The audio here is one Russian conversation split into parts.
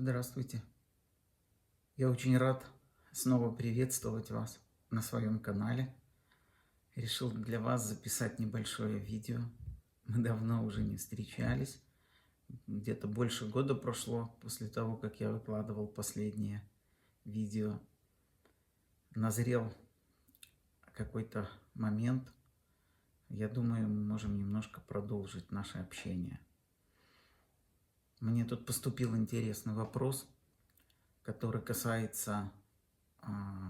Здравствуйте. Я очень рад снова приветствовать вас на своем канале. Решил для вас записать небольшое видео. Мы давно уже не встречались. Где-то больше года прошло после того, как я выкладывал последнее видео. Назрел какой-то момент. Я думаю, мы можем немножко продолжить наше общение. Мне тут поступил интересный вопрос, который касается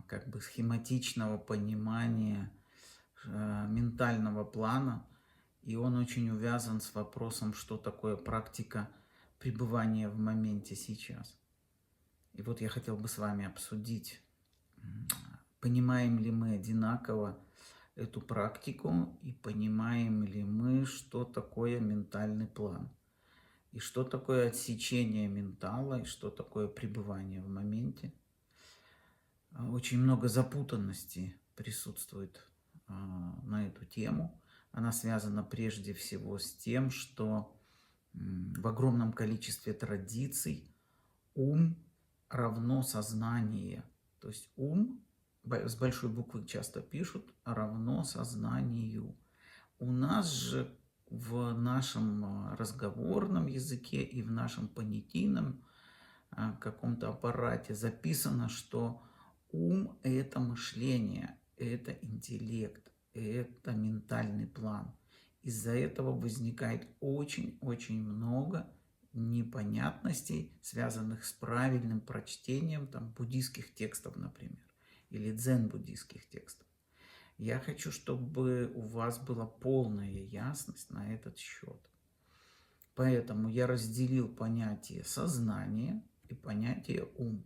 как бы схематичного понимания ментального плана, и он очень увязан с вопросом, что такое практика пребывания в моменте сейчас. И вот я хотел бы с вами обсудить, понимаем ли мы одинаково эту практику и понимаем ли мы, что такое ментальный план, и что такое отсечение ментала, и что такое пребывание в моменте. Очень много запутанности присутствует на эту тему. Она связана прежде всего с тем, что в огромном количестве традиций ум равно сознание. То есть ум, с большой буквы часто пишут, равно сознанию. У нас же в нашем разговорном языке и в нашем понятийном каком-то аппарате записано, что ум – это мышление, это интеллект, это ментальный план. Из-за этого возникает очень-очень много непонятностей, связанных с правильным прочтением буддийских текстов, например, или дзен-буддийских текстов. Я хочу, чтобы у вас была полная ясность на этот счет. Поэтому я разделил понятие сознание и понятие ум.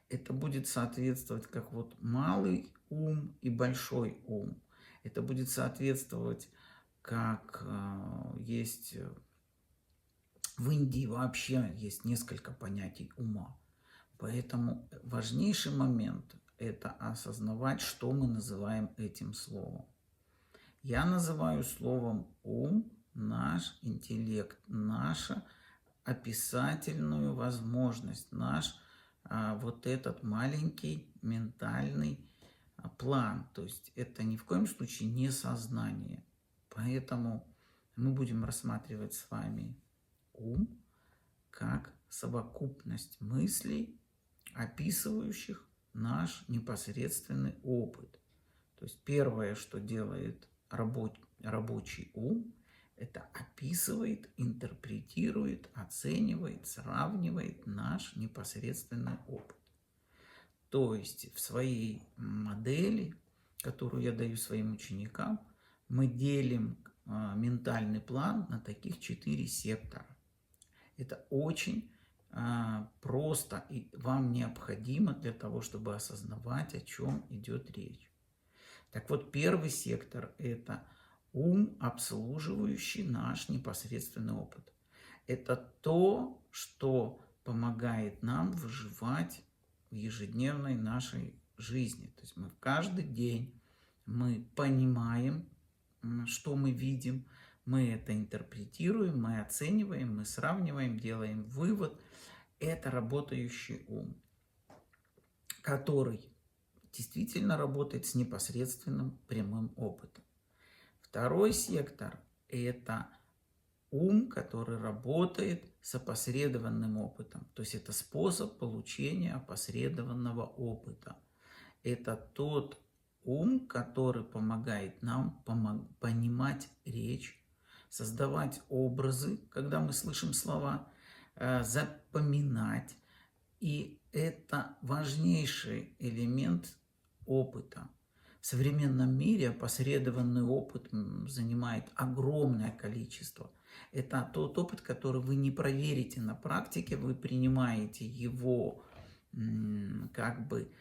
Это будет соответствовать как вот малый ум и большой ум. Это будет соответствовать, как есть в Индии вообще есть несколько понятий ума. Поэтому важнейший момент – это осознавать, что мы называем этим словом. Я называю словом ум наш интеллект, наша описательную возможность, наш вот этот маленький ментальный план. То есть это ни в коем случае не сознание. Поэтому мы будем рассматривать с вами ум как совокупность мыслей, описывающих наш непосредственный опыт. То есть первое, что делает рабочий ум, это описывает, интерпретирует, оценивает, сравнивает наш непосредственный опыт. То есть в своей модели, которую я даю своим ученикам, мы делим ментальный план на таких 4 сектора. Это очень просто, и вам необходимо для того, чтобы осознавать, о чем идет речь. Так вот, первый сектор – это ум, обслуживающий наш непосредственный опыт. Это то, что помогает нам выживать в ежедневной нашей жизни. То есть мы каждый день мы понимаем, что мы видим, мы это интерпретируем, мы оцениваем, мы сравниваем, делаем вывод. Это работающий ум, который действительно работает с непосредственным прямым опытом. Второй сектор – это ум, который работает с опосредованным опытом. То есть это способ получения опосредованного опыта. Это тот ум, который помогает нам понимать речь, создавать образы, когда мы слышим слова, запоминать. И это важнейший элемент опыта. В современном мире опосредованный опыт занимает огромное количество. Это тот опыт, который вы не проверите на практике, вы принимаете его как бы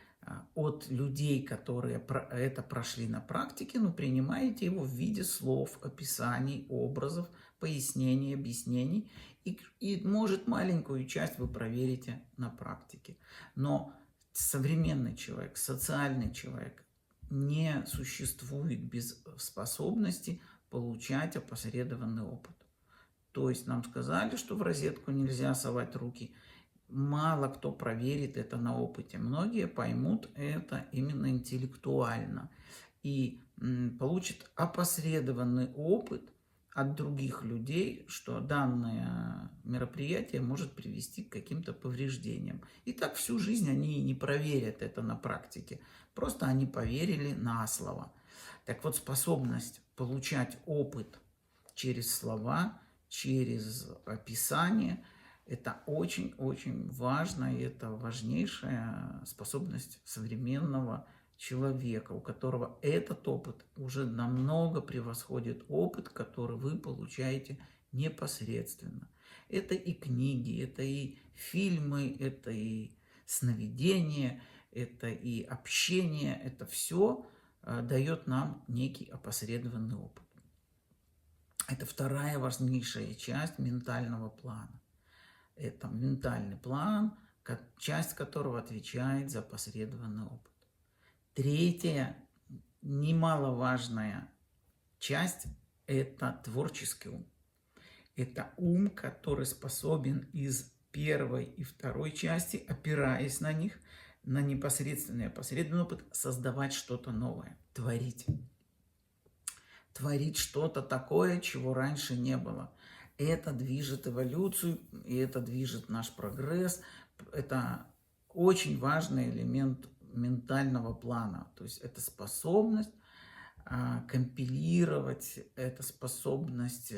от людей, которые это прошли на практике, но принимаете его в виде слов, описаний, образов, пояснений, объяснений. И может, маленькую часть вы проверите на практике. Но современный человек, социальный человек не существует без способности получать опосредованный опыт. То есть нам сказали, что в розетку нельзя совать руки. мало кто проверит это на опыте. Многие поймут это именно интеллектуально и получат опосредованный опыт от других людей, что данное мероприятие может привести к каким-то повреждениям. И так всю жизнь они не проверят это на практике. Просто они поверили на слово. Так вот, способность получать опыт через слова, через описание – это очень-очень важно, и это важнейшая способность современного человека, у которого этот опыт уже намного превосходит опыт, который вы получаете непосредственно. Это и книги, это и фильмы, это и сновидения, это и общение, это все дает нам некий опосредованный опыт. Это вторая важнейшая часть ментального плана. Это ментальный план, часть которого отвечает за опосредованный опыт. Третья, немаловажная часть – это творческий ум. Это ум, который способен из первой и второй части, опираясь на них, на непосредственный и опосредованный опыт, создавать что-то новое, творить. Творить что-то такое, чего раньше не было. Это движет эволюцию, и это движет наш прогресс. Это очень важный элемент ментального плана. То есть это способность компилировать, это способность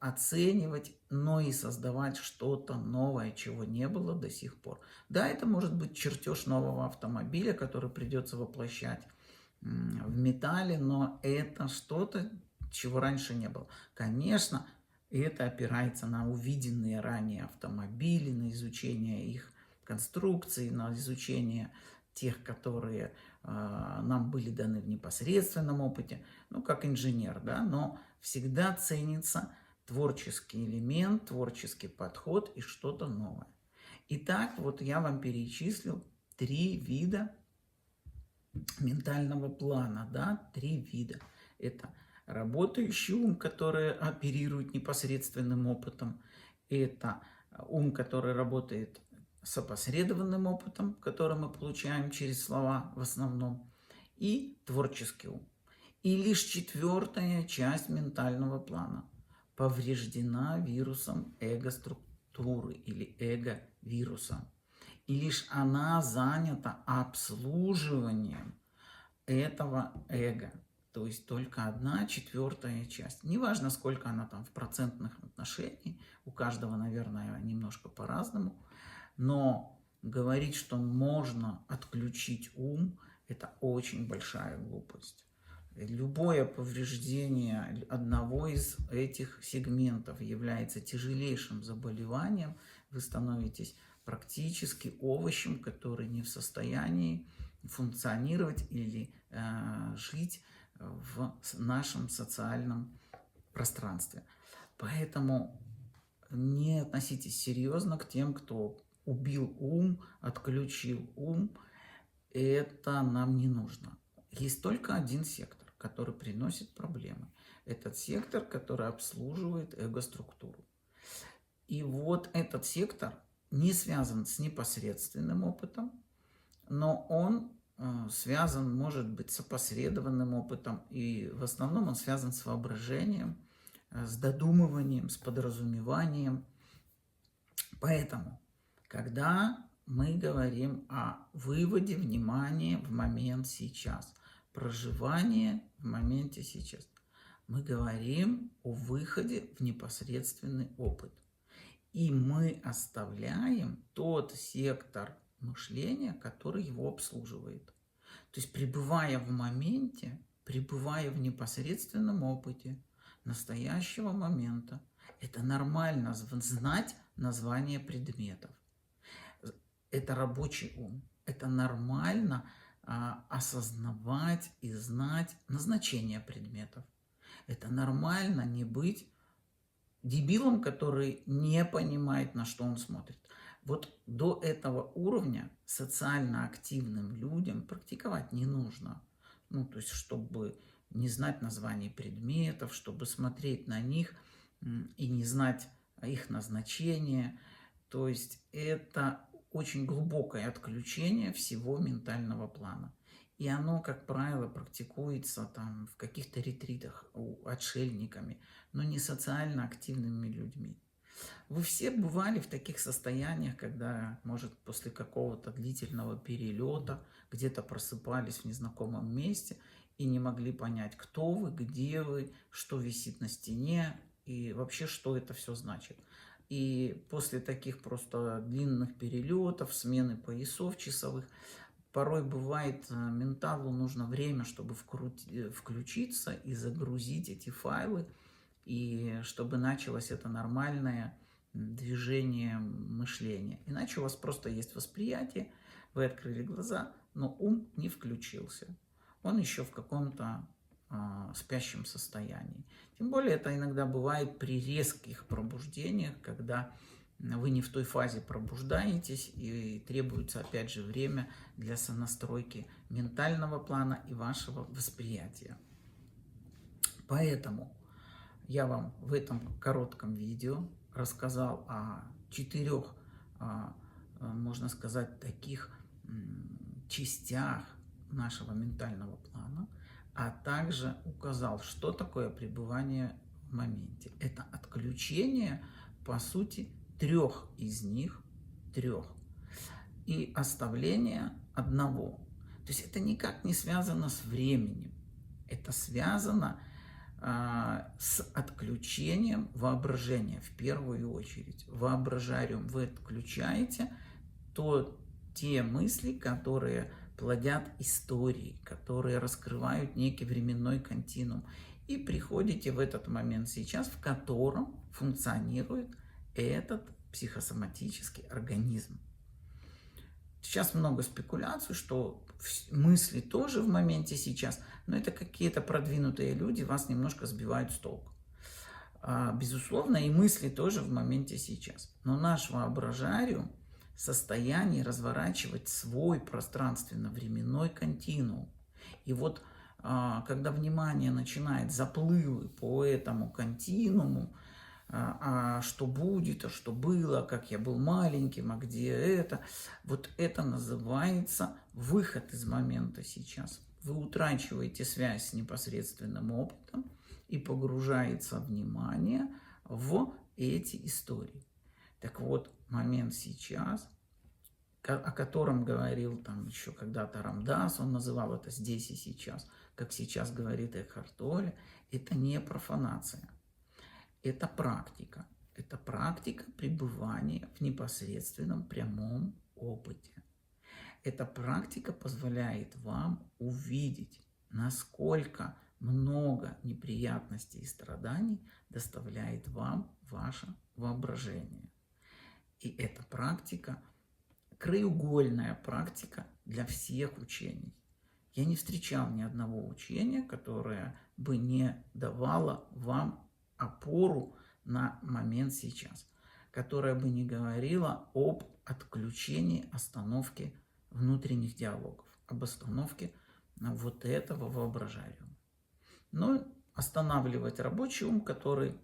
оценивать, но и создавать что-то новое, чего не было до сих пор. Да, это может быть чертеж нового автомобиля, который придется воплощать в металле, но это что-то, чего раньше не было. Конечно, это опирается на увиденные ранее автомобили, на изучение их конструкции, на изучение тех, которые нам были даны в непосредственном опыте, ну, как инженер, да, но всегда ценится творческий элемент, творческий подход и что-то новое. Итак, вот я вам перечислил 3 вида ментального плана, да, 3 вида. Это работающий ум, который оперирует непосредственным опытом, это ум, который работает с опосредованным опытом, который мы получаем через слова в основном, и творческий ум. И лишь 4-я часть ментального плана повреждена вирусом эго-структуры или эго-вирусом. И лишь она занята обслуживанием этого эго. То есть только 1/4 часть. Неважно, сколько она там в процентных отношениях, у каждого, наверное, немножко по-разному. Но говорить, что можно отключить ум, это очень большая глупость. Любое повреждение одного из этих сегментов является тяжелейшим заболеванием. Вы становитесь практически овощем, который не в состоянии функционировать или жить в нашем социальном пространстве. Поэтому не относитесь серьезно к тем, кто убил ум, отключил ум. Это нам не нужно. Есть только один сектор, который приносит проблемы. Этот сектор, который обслуживает эго-структуру. И вот этот сектор не связан с непосредственным опытом, но он связан, может быть, с опосредованным опытом, и в основном он связан с воображением, с додумыванием, с подразумеванием. Поэтому, когда мы говорим о выводе внимания в момент сейчас, проживание в моменте сейчас, мы говорим о выходе в непосредственный опыт. И мы оставляем тот сектор мышления, который его обслуживает. То есть, пребывая в моменте, пребывая в непосредственном опыте настоящего момента, это нормально знать название предметов. Это рабочий ум. Это нормально осознавать и знать назначение предметов. Это нормально не быть дебилом, который не понимает, на что он смотрит. Вот до этого уровня социально активным людям практиковать не нужно. Ну, то есть, чтобы не знать названий предметов, чтобы смотреть на них и не знать их назначение. То есть это очень глубокое отключение всего ментального плана. И оно, как правило, практикуется там в каких-то ретритах отшельниками, но не социально активными людьми. Вы все бывали в таких состояниях, когда, может, после какого-то длительного перелета где-то просыпались в незнакомом месте и не могли понять, кто вы, где вы, что висит на стене и вообще, что это все значит. И после таких просто длинных перелетов, смены поясов часовых, порой бывает, менталу нужно время, чтобы включиться и загрузить эти файлы, и чтобы началось это нормальное движение мышления. Иначе у вас просто есть восприятие, вы открыли глаза, но ум не включился. Он еще в каком-то спящем состоянии. Тем более это иногда бывает при резких пробуждениях, когда вы не в той фазе пробуждаетесь, и требуется опять же время для сонастройки ментального плана и вашего восприятия. Поэтому я вам в этом коротком видео рассказал о 4, можно сказать, таких частях нашего ментального плана, а также указал, что такое пребывание в моменте. Это отключение, по сути, 3 из них, и оставление одного. То есть это никак не связано с временем, это связано с отключением воображения в первую очередь. Воображариум вы отключаете, те мысли, которые плодят истории, которые раскрывают некий временной континуум. И приходите в этот момент сейчас, в котором функционирует этот психосоматический организм. Сейчас много спекуляций, что мысли тоже в моменте сейчас, но это какие-то продвинутые люди вас немножко сбивают с толку. Безусловно, и мысли тоже в моменте сейчас. Но наш воображариум в состоянии разворачивать свой пространственно-временной континуум. И вот когда внимание начинает заплывы по этому континууму, что будет, а что было, как я был маленьким, а где это. Вот это называется выход из момента сейчас. Вы утрачиваете связь с непосредственным опытом и погружается внимание в эти истории. Так вот, момент сейчас, о котором говорил там еще когда-то Рамдас, он называл это здесь и сейчас, как сейчас говорит Экхарт Толле, это не профанация. Это практика пребывания в непосредственном прямом опыте. Эта практика позволяет вам увидеть, насколько много неприятностей и страданий доставляет вам ваше воображение. И эта практика – краеугольная практика для всех учений. Я не встречал ни одного учения, которое бы не давало вам опору на момент сейчас, которая бы не говорила об отключении, остановке внутренних диалогов, об остановке вот этого воображариума. Но останавливать рабочий ум, который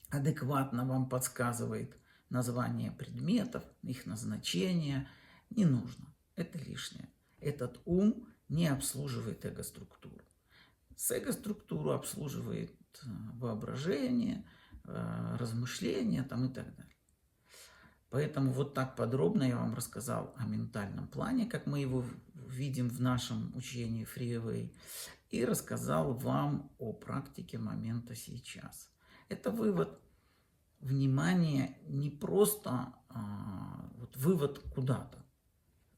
адекватно вам подсказывает название предметов, их назначение, не нужно. Это лишнее. Этот ум не обслуживает эго-структуру. С эго-структуру обслуживает воображение, размышления там и так далее. Поэтому вот так подробно я вам рассказал о ментальном плане, как мы его видим в нашем учении FreeWay, и рассказал вам о практике момента сейчас. Это вывод внимания не просто вывод куда-то.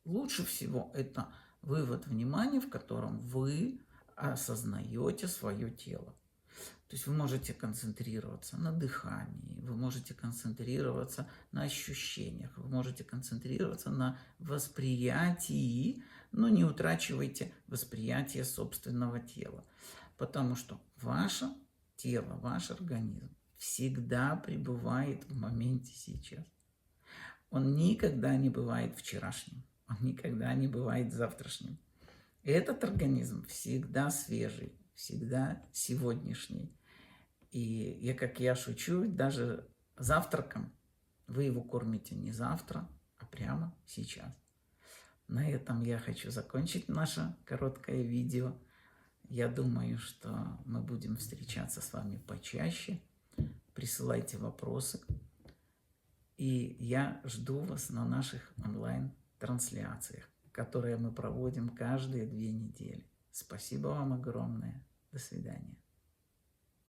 Лучше всего это вывод внимания, в котором вы осознаете свое тело. То есть вы можете концентрироваться на дыхании, вы можете концентрироваться на ощущениях, вы можете концентрироваться на восприятии, но не утрачивайте восприятие собственного тела. Потому что ваше тело, ваш организм всегда пребывает в моменте сейчас. Он никогда не бывает вчерашним, он никогда не бывает завтрашним. Этот организм всегда свежий, всегда сегодняшний. И я шучу, даже завтраком Вы его кормите не завтра, а прямо сейчас. На этом я хочу закончить наше короткое видео. Я думаю, что мы будем встречаться с вами почаще. Присылайте вопросы. И я жду вас на наших онлайн-трансляциях, которые мы проводим каждые 2 недели. Спасибо вам огромное. До свидания.